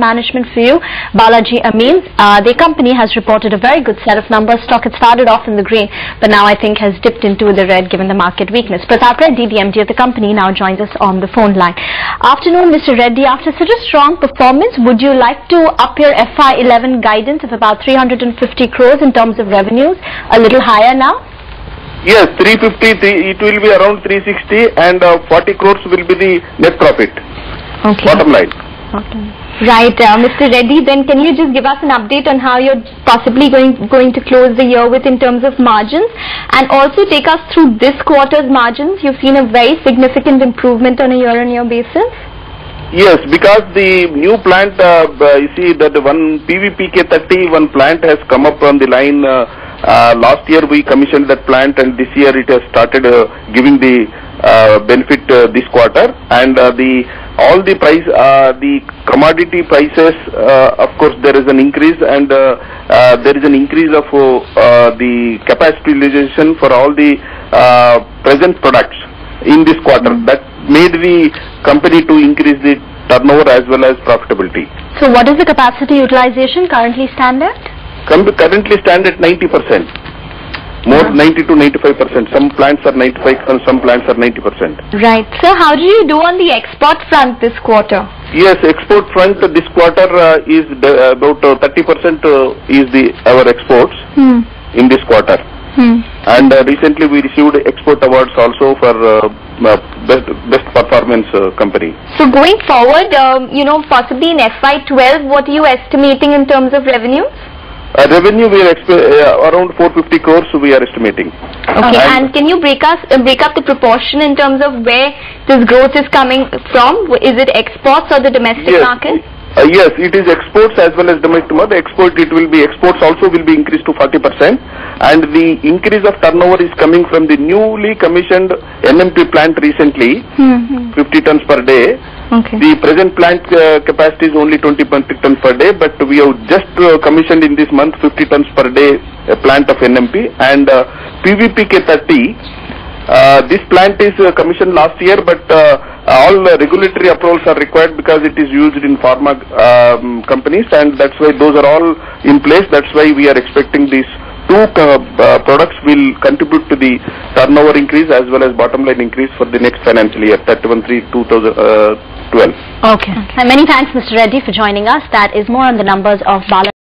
management for you, Balaji Ameen. The company has reported a very good set of numbers. Stock had started off in the green, but now I think has dipped into the red given the market weakness. Pratap Reddy, the MD of the company, now joins us on the phone line. Afternoon, Mr. Reddy. After such a strong performance, would you like to up your FY11 guidance of about 350 crores in terms of revenues a little higher now? Yes, 350, it will be around 360 and 40 crores will be the net profit. Okay. Bottom line. Okay. Right, Mr. Reddy, then can you just give us an update on how you're possibly going to close the year with in terms of margins, and also take us through this quarter's margins? You've seen a very significant improvement on a year-on-year basis. Yes, because the new plant, you see that one PVPK30, one plant has come up on the line. Last year we commissioned that plant, and this year it has started giving the benefit this quarter. And all the price, the commodity prices, of course there is an increase, and there is an increase of the capacity utilization for all the present products in this quarter. That made the company to increase the turnover as well as profitability. So what is the capacity utilization currently stand at? Currently stand at 90%. More 90 to 95%. Some plants are 95 and some plants are 90%. Right. So how do you do on the export front this quarter? Yes, export front this quarter is about 30% is our exports in this quarter. And recently we received export awards also for best performance company. So going forward, possibly in FY12, what are you estimating in terms of revenues? Revenue we are around 450 crores we are estimating. Okay, and can you break up the proportion in terms of where this growth is coming from? Is it exports or the domestic market? Yes, it is exports as well as domestic market. Exports also will be increased to 40%, and the increase of turnover is coming from the newly commissioned NMP plant recently, 50 tons per day. Okay. The present plant capacity is only 20 tons per day, but we have just commissioned in this month 50 tons per day plant of NMP, and PVPK30. This plant is commissioned last year, but all regulatory approvals are required because it is used in pharma companies, and that's why those are all in place. That's why we are expecting these two products will contribute to the turnover increase as well as bottom line increase for the next financial year, 31/3/2012. Okay. And many thanks, Mr. Reddy, for joining us. That is more on the numbers of Balaji.